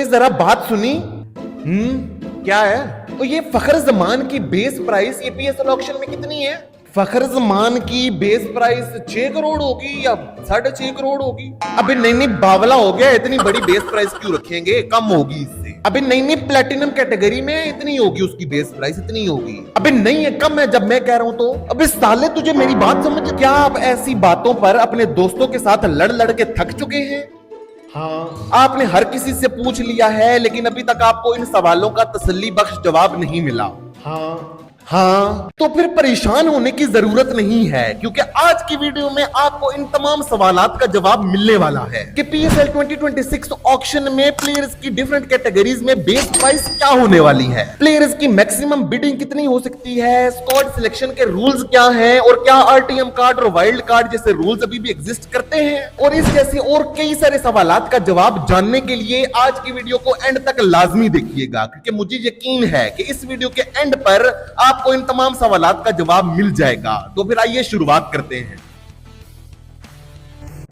कोई जरा बात सुनी? क्या है? तो ये फखर जमान की बेस प्राइस ये पीएसएल ऑक्शन में कितनी है? फखर जमान की बेस प्राइस 6 करोड़ होगी या 6.5 करोड़ होगी? अबे नहीं बावला हो गया, इतनी बड़ी बेस प्राइस क्यों रखेंगे? कम होगी इससे। अबे नहीं प्लेटिनम कैटेगरी में इतनी होगी, उसकी बेस प्राइस इतनी होगी। अबे नहीं है, कम है जब मैं कह रहा हूं तो। अबे साले तुझे मेरी बात समझ? क्या आप ऐसी बातों पर अपने दोस्तों के साथ लड़ लड़ के थक चुके हैं? हाँ, आपने हर किसी से पूछ लिया है लेकिन अभी तक आपको इन सवालों का तसल्ली बख्श जवाब नहीं मिला। हाँ, तो फिर परेशान होने की जरूरत नहीं है, क्योंकि आज की वीडियो में आपको इन तमाम सवालात का जवाब मिलने वाला है कि पीएसएल 2026 ऑक्शन में प्लेयर्स की डिफरेंट कैटेगरीज में बेस प्राइस क्या होने वाली है, प्लेयर्स की मैक्सिमम बिडिंग कितनी हो सकती है, स्क्वाड सिलेक्शन के रूल्स क्या हैं और क्या आरटीएम कार्ड और वाइल्ड कार्ड जैसे रूल्स अभी भी एग्जिस्ट करते हैं, और इस जैसे और कई सारे सवालात का जवाब जानने के लिए आज की वीडियो को एंड तक लाजमी देखिएगा, क्योंकि मुझे यकीन है कि इस वीडियो के एंड पर आपको इन तमाम सवालात का जवाब मिल जाएगा। तो फिर आइए शुरुआत करते हैं।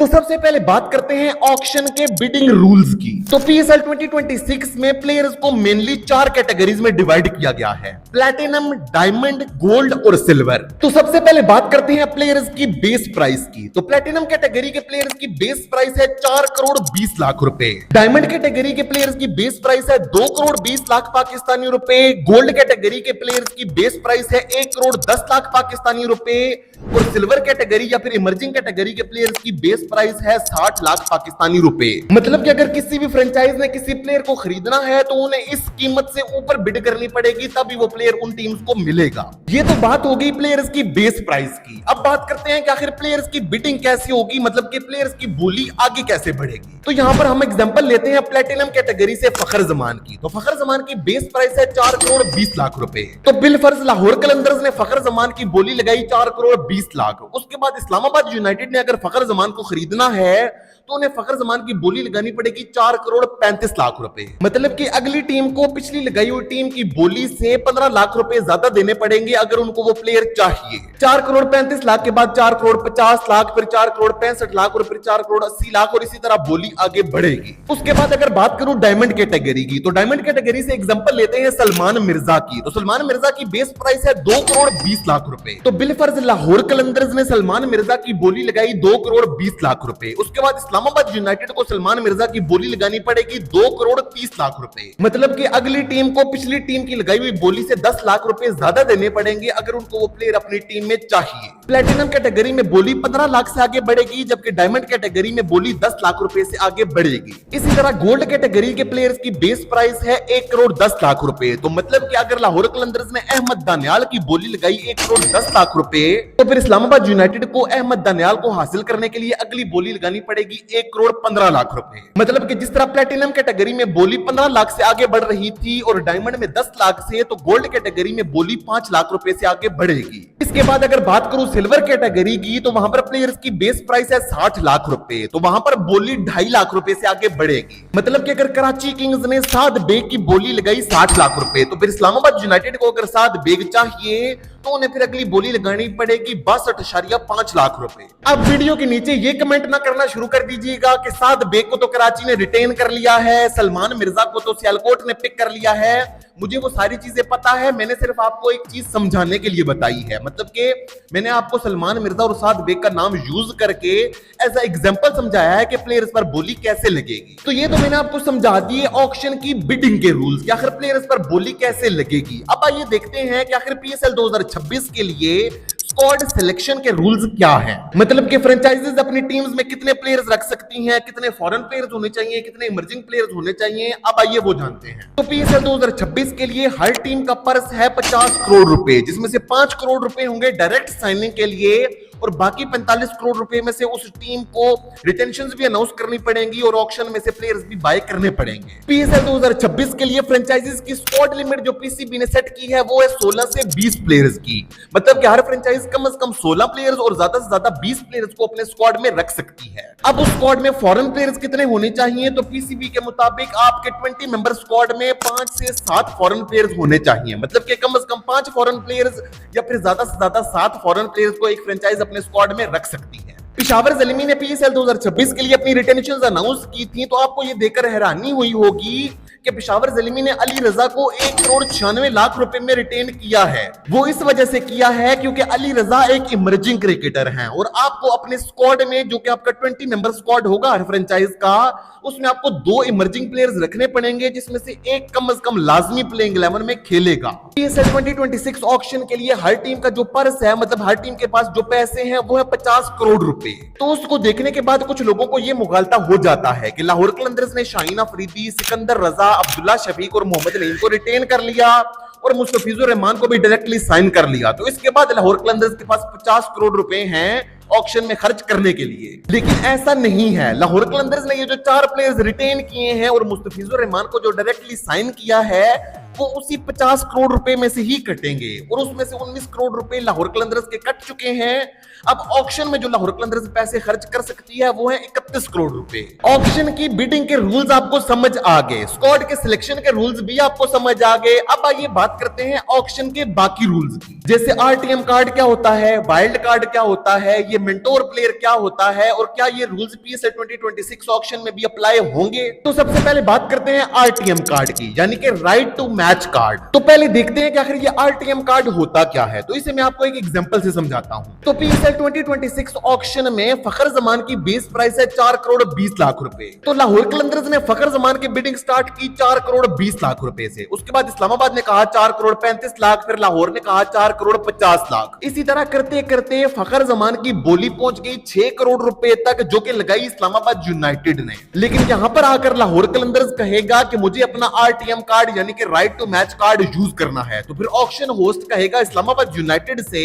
तो सबसे पहले बात करते हैं ऑक्शन के बिडिंग रूल्स की। तो पीएसएल 2026 में प्लेयर्स को मेनली 4 कैटेगरीज में डिवाइड किया गया है, प्लैटिनम, डायमंड, गोल्ड और सिल्वर। तो सबसे पहले बात करते हैं प्लेयर्स की बेस प्राइस की। तो प्लैटिनम कैटेगरी के प्लेयर्स की बेस प्राइस है 4 करोड़ 20 लाख रुपए। डायमंड कैटेगरी के प्लेयर्स की बेस प्राइस है 2 करोड़ 20 लाख पाकिस्तानी रुपए। गोल्ड कैटेगरी के प्लेयर्स की बेस प्राइस है 1 करोड़ 10 लाख पाकिस्तानी रुपए। और सिल्वर कैटेगरी या फिर इमर्जिंग कैटेगरी के प्लेयर्स की बेस प्राइस है 60 लाख पाकिस्तानी रुपए। मतलब कि अगर किसी भी फ्रेंचाइज ने किसी प्लेयर को खरीदना है तो उन्हें इस कीमत से ऊपर बिड करनी पड़ेगी, तभी वो प्लेयर उन टीम्स को मिलेगा। ये तो बात हो गई प्लेयर्स की बेस प्राइस की। अब बात करते हैं कि आखिर प्लेयर्स की बिडिंग कैसी होगी, मतलब कि प्लेयर्स की बोली आगे कैसे बढ़ेगी। तो यहां पर हम एग्जांपल लेते हैं प्लेटिनम कैटेगरी से फखर जमान की। तो फखर जमान की बेस प्राइस है 4 करोड़ 20 लाख रुपए। तो बिलफर्ज लाहौर कलंदर्स ने फखर जमान की बोली लगाई 4 करोड़ 20 लाख। उसके बाद इस्लामाबाद यूनाइटेड ने अगर फखर जमान को खरीदना है तो उन्हें फखर जमान की बोली लगानी पड़ेगी 4 करोड़ 35 लाख रुपए। मतलब कि अगली टीम को पिछली लगाई हुई टीम की बोली से 15 लाख रुपए ज्यादा देने पड़ेंगे अगर उनको वो प्लेयर चाहिए। 4 करोड़ 35 लाख के बाद 4 करोड़ 50 लाख, फिर 4 करोड़ 65 लाख और फिर 4 करोड़ 80 लाख, और इसी तरह बोली आगे बढ़ेगी। उसके बाद अगर बात करूं डायमंड कैटेगरी की, तो डायमंड कैटेगरी से एग्जांपल लेते हैं सलमान मिर्जा की। तो सलमान मिर्जा की बेस प्राइस है 2 करोड़ 20 लाख रुपए। तो बिलफर्ज लाहौर कलंदर्स ने सलमान मिर्जा की बोली लगाई 2 करोड़ 20 लाख रुपए। उसके बाद इस्लामाबाद यूनाइटेड को सलमान मिर्जा की बोली लगानी पड़ेगी 2 करोड़ 30 लाख रुपए। मतलब कि अगली टीम को पिछली टीम की लगाई हुई बोली से 10 लाख रुपए ज्यादा देने पड़ेंगे अगर उनको वो प्लेयर अपनी टीम में चाहिए। प्लेटिनम कैटेगरी में बोली 15 लाख से आगे बढ़ेगी, जबकि डायमंड कैटेगरी में बोली 10 लाख रुपए से आगे बढ़ेगी। इसी तरह गोल्ड कैटेगरी के प्लेयर्स की बेस प्राइस है 1 करोड़ 10 लाख रुपए। तो मतलब कि अगर लाहौर कलंदर्स ने अहमद दानियाल की बोली लगाई 1 करोड़ 10 लाख रुपए, तो फिर इस्लामाबाद यूनाइटेड को अहमद दानियाल को हासिल करने के लिए अगली बोली लगानी पड़ेगी 1 करोड़ 15 लाख रुपए। मतलब कि जिस तरह प्लेटिनम कैटेगरी में बोली 15 लाख से आगे बढ़ रही थी और डायमंड में 10 लाख से, तो गोल्ड कैटेगरी में बोली 5 लाख रुपए से आगे बढ़ेगी। इसके बाद अगर बात करूं सिल्वर कैटेगरी की, तो वहां पर प्लेयर्स की बेस प्राइस है 60 लाख रुपए। तो वहां पर बोली 2.5 लाख रुपए से आगे बढ़ेगी। मतलब कि अगर कराची किंग्स ने साद बेग की बोली लगाई 60 लाख रुपए, तो फिर इस्लामाबाद यूनाइटेड को अगर साद बेग चाहिए तो उन्हें फिर अगली बोली लगानी पड़ेगी 62.5 लाख रुपए। अब वीडियो के नीचे ये कमेंट ना करना शुरू कर दीजिएगा कि साद बेग को तो कराची ने रिटेन कर लिया है, सलमान मिर्जा को तो सियालकोट ने पिक कर लिया है। मुझे वो सारी चीजें पता है, मैंने सिर्फ आपको एक चीज समझाने के लिए बताई है। मतलब कि मैंने आपको सलमान मिर्जा और साद बेग का नाम यूज करके एज अ एग्जांपल समझाया है कि प्लेयर्स पर बोली कैसे लगेगी। तो ये तो मैंने आपको समझा दिए ऑक्शन की बिडिंग के रूल्स कि आखिर प्लेयर्स पर बोली कैसे लगेगी। अब आइए देखते हैं कि आखिर पीएसएल 2026 के लिए स्क्वाड सिलेक्शन के रूल्स क्या हैं। मतलब कि फ्रेंचाइजीज अपनी टीम्स में कितने प्लेयर्स रख सकती हैं, कितने फॉरेन प्लेयर्स होने चाहिए, कितने इमर्जिंग प्लेयर्स होने चाहिए। अब आइए वो जानते हैं। तो पीएसएल 2026 के लिए हर टीम का पर्स है 50 करोड़ रुपए, जिसमें से 5 करोड़ रुपए होंगे डायरेक्ट साइनिंग के लिए और बाकी 45 करोड़ रुपए में से उस टीम को रिटेंशंस भी अनाउंस करनी पड़ेंगी और ऑक्शन में से प्लेयर्स भी बाय करने पड़ेंगे। पीएसएल 2026 के लिए फ्रेंचाइजीज की स्क्वाड लिमिट जो पीसीबी ने सेट की है वो है 16 से 20 प्लेयर्स की। मतलब कि हर फ्रेंचाइज कम से कम 16 प्लेयर्स और ज्यादा से ज्यादा 20 प्लेयर्स को अपने स्क्वाड में रख सकती है। अब उस स्क्वाड में फॉरेन प्लेयर्स कितने होने चाहिए, तो पीसीबी के मुताबिक आपके 20 मेंबर स्क्वाड में 5 से 7 फॉरेन प्लेयर्स होने चाहिए। मतलब कि कम से कम 5 फॉरेन प्लेयर्स या फिर ज्यादा से ज्यादा 7 फॉरेन प्लेयर्स को एक फ्रेंचाइज अपने स्क्वाड में रख सकती है। पेशावर ज़ल्मी ने पीएसएल 2026 के लिए अपनी रिटेंशंस अनाउंस की थी, तो आपको ये देखकर हैरानी हुई होगी कि पेशावर ज़ल्मी ने अली रजा को 1,96,00,000 रुपए में रिटेन किया है। वो इस वजह से किया है क्योंकि अली रजा एक इमर्जिंग क्रिकेटर हैं और आपको अपने स्क्वाड में, जो कि आपका 20 मेंबर स्क्वाड होगा हर फ्रेंचाइज का, उसमें आपको 2 इमर्जिंग प्लेयर्स रखने पड़ेंगे, जिसमें से एक कम से कम लाजमी प्लेइंग 11 में खेलेगा। पीएसएल 2026 ऑक्शन के लिए हर टीम का जो पर्स है, मतलब हर टीम के पास जो पैसे हैं वो है 50 करोड़ रुपए। तो उसको देखने के बाद कुछ लोगों को ये मुगालता हो जाता है कि लाहौर कलंदर्स ने शाहीन अफरीदी, सिकंदर रजा, अब्दुल्ला शफीक और मोहम्मद नईम को रिटेन कर लिया और मुस्तफिजुर रहमान को भी डायरेक्टली साइन कर लिया। तो इसके बाद लाहौर कलंदर्स के पास 50 करोड़ रुपए हैं ऑक्शन में खर्च करने के लिए। लेकिन ऐसा नहीं है। लाहौर कलंदर्स ने ये जो 4 प्लेयर्स रिटेन किए हैं और मुस्तफिजुर रहमान को जो डायरेक्टली साइन किया है, वो उसी 50 करोड़ रुपए में से ही कटेंगे और उसमें से 19 करोड़ रुपए लाहौर कलंदर्स के कट चुके हैं। अब ऑक्शन में जो लाहौर कलंदर्स पैसे खर्च कर सकती है वो है 31 करोड़ रुपए। ऑक्शन की बिडिंग के रूल्स आपको समझ आ गए, स्क्वाड के सिलेक्शन के रूल्स भी आपको समझ आ गए। अब आइए बात करते हैं ऑक्शन के बाकी रूल्स की, जैसे आरटीएम कार्ड क्या होता है, वाइल्ड कार्ड क्या होता है, ये मेंटोर प्लेयर क्या होता है और क्या ये रूल्स पीएसएल 2026 ऑक्शन में भी अप्लाई होंगे। तो सबसे पहले बात करते हैं आरटीएम कार्ड की, यानी कि राइट टू मैच कार्ड। तो पहले देखते हैं कि आखिर ये आरटीएम कार्ड होता क्या है। तो इसे मैं आपको एक एग्जांपल से समझाता हूं। तो पीएसएल 2026 ऑक्शन में फखर जमान की बेस प्राइस है 4 करोड़ 20 लाख रुपए। तो लाहौर कलंदर्स ने फखर जमान की बिडिंग स्टार्ट की 4 करोड़ 20 लाख रुपए से। उसके बाद इस्लामाबाद ने कहा 4 करोड़ 35 लाख, फिर लाहौर ने कहा 4 करोड़ 50 लाख। इसी तरह करते करते फखर जमान की बोली पहुंच गई 6 करोड़ रुपए तक, जो कि लगाई इस्लामाबाद यूनाइटेड ने। लेकिन यहां पर आकर लाहौर कलंदर्स कहेगा कि मुझे अपना आरटीएम कार्ड यानी कि right to match card use करना है। तो फिर ऑक्शन होस्ट कहेगा इस्लामाबाद यूनाइटेड से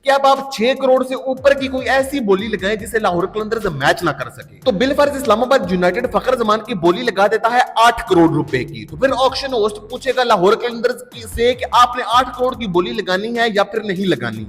कि अब आप 6 करोड़ से ऊपर की कोई ऐसी बोली लगाएं जिसे लाहौर कलंदर्स मैच ना कर सके। तो बिलफर्ज इस्लामाबाद यूनाइटेड फखर जमान की बोली लगा देता है 8 करोड़ रुपए की। तो फिर ऑक्शन होस्ट पूछेगा लाहौर कलंदर्स से कि आपने 8 करोड़ की बोली लगानी है या फिर नहीं लगानी।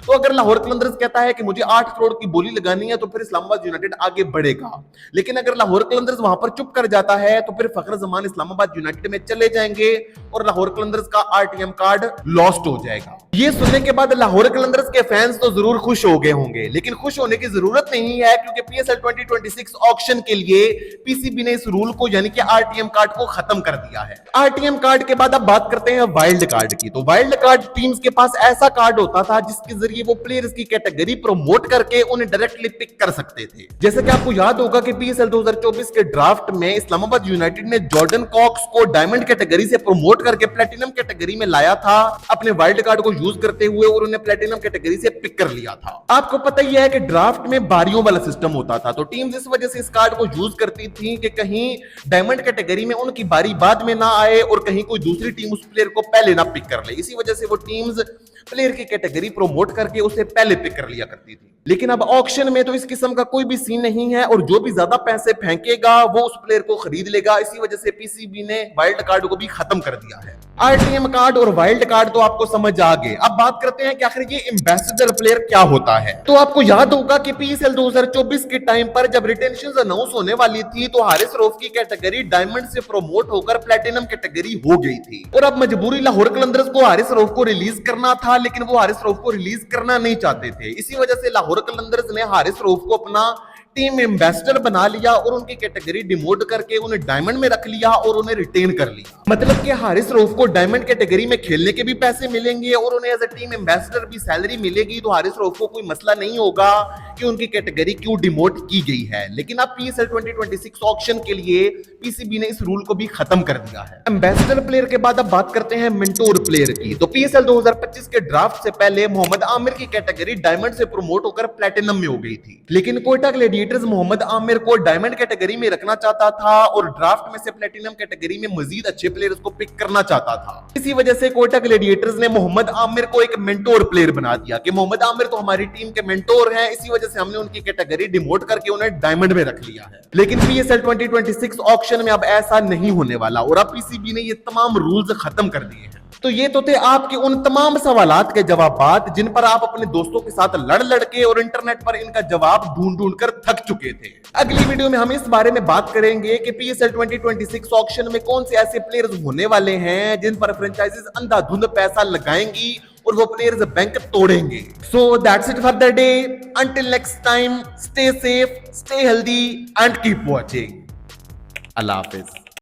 तो अगर लाहौर कलंदर्स कहता है कि मुझे 8 करोड़ की बोली लगानी है तो फिर इस्लामाबाद यूनाइटेड आगे बढ़ेगा। लेकिन अगर लाहौर कलंदर्स वहां पर चुप कर जाता है तो फिर फखर जमान इस्लामाबाद यूनाइटेड में चले जाएंगे और लाहौर कलंदर्स का आरटीएम कार्ड लॉस्ट हो जाएगा। ये सुनने के बाद लाहौर कलंदर्स के फैंस तो जरूर खुश हो गए होंगे, लेकिन खुश होने की जरूरत नहीं है क्योंकि पीएसएल 2026 ऑक्शन के लिए पीसीबी ने इस रूल को यानी कि आरटीएम कार्ड को खत्म कर दिया है। आरटीएम कार्ड के बाद अब बात करते हैं वाइल्ड कार्ड की। तो वाइल्ड कार्ड टीम्स के पास ऐसा कार्ड होता था जिसके जरिए वो प्लेयर्स की कैटेगरी प्रमोट करके उन्हें डायरेक्टली पिक कर सकते थे। जैसे कि आपको याद होगा कि पीएसएल 2024 के ड्राफ्ट में इस्लामाबाद यूनाइटेड ने जॉर्डन कॉक्स को डायमंड कैटेगरी से प्रमोट करके प्लेटिनम कैटेगरी में लाया था अपने वाइल्ड कार्ड को यूज करते हुए और उन्हें प्लेटिनम कैटेगरी से पिक कर लिया था। आपको पता ही है कि ड्राफ्ट में बारियों वाला सिस्टम होता था, तो टीम्स इस वजह से इस कार्ड को यूज करती थी कि कहीं डायमंड कैटेगरी में उनकी बारी बाद में ना आए और कहीं कोई दूसरी टीम उस प्लेयर को पहले ना पिक कर ले। इसी वजह से वो टीम्स प्लेयर की कैटेगरी प्रमोट करके उसे पहले पिक कर लिया करती थी। लेकिन अब ऑक्शन में तो इस किस्म का कोई भी सीन नहीं है और जो भी ज्यादा पैसे फेंकेगा वो उस प्लेयर को खरीद लेगा। इसी वजह से पीसीबी ने वाइल्ड कार्ड को भी खत्म कर दिया है। आरटीएम कार्ड और वाइल्ड कार्ड तो आपको समझ आ गए। अब बात करते हैं कि आखिर ये एम्बेसडर प्लेयर क्या होता है। तो आपको याद होगा कि पीएसएल 2024 के टाइम पर जब रिटेंशंस अनाउंस होने वाली थी तो हारिस रऊफ की कैटेगरी डायमंड से प्रमोट होकर प्लेटिनम कैटेगरी हो गई थी और अब मजबूरी लाहौर कलंदर्स को हारिस रऊफ को रिलीज करना था, लेकिन वो हारिस रऊफ को रिलीज करना नहीं चाहते थे। इसी वजह से लाहौर कलंदर्स ने हारिस रऊफ को अपना टीम एम्बेसडर बना लिया और उनकी कैटेगरी डिमोट करके उन्हें डायमंड में रख लिया और उन्हें रिटेन कर लिया। मतलब कि हारिस रऊफ को डायमंड कैटेगरी में खेलने के भी पैसे मिलेंगे और उन्हें एज ए टीम एम्बेसडर भी सैलरी मिलेगी। तो हारिस रऊफ को कोई मसला नहीं होगा कि उनकी कैटेगरी क्यों डिमोट की गई है। लेकिन अब पीएसएल 2026 ऑक्शन के लिए पीसीबी ने इस रूल को भी खत्म कर दिया है। एम्बेसडर प्लेयर के बाद अब बात करते हैं मेंटोर प्लेयर की। तो पीएसएल 2025 के ड्राफ्ट से पहले मोहम्मद आमिर की कैटेगरी डायमंड से प्रमोट होकर प्लेटिनम में हो गई थी, लेकिन कोयटा ग्लैडिएटर्स मोहम्मद आमिर को डायमंड कैटेगरी में रखना चाहता था और ड्राफ्ट में से प्लेटिनम कैटेगरी में मजीद अच्छे प्लेयर्स को पिक करना चाहता था। इसी वजह से कोयटा ग्लैडिएटर्स ने मोहम्मद आमिर को एक मेंटोर प्लेयर बना दिया कि मोहम्मद आमिर तो हमारी टीम के मेंटोर हैं, इसी वजह से हमने उनकी कैटेगरी डिमोट करके उन्हें डायमंड में रख लिया है। लेकिन पीएसएल 2026 ऑक्शन में अब ऐसा नहीं होने वाला और अब पीसीबी ने ये तमाम रूल्स खत्म कर दिए हैं। तो ये तो थे आपके उन तमाम सवालात के जवाबात जिन पर आप अपने दोस्तों के साथ लड़ लड़ के और इंटरनेट पर इनका जवाब ढूंढ ढूंढ कर थक चुके थे। अगली वीडियो में हम इस बारे में बात करेंगे कि पीएसएल 2026 ऑक्शन में कौन से ऐसे प्लेयर्स होने वाले हैं जिन पर फ्रेंचाइजीज अंधाधुंध पैसा लगाएंगी और वो प्लेयर्स बैंक तोड़ेंगे। So that's it for the day. Until next time, stay safe, stay healthy and keep watching. Allah Hafiz.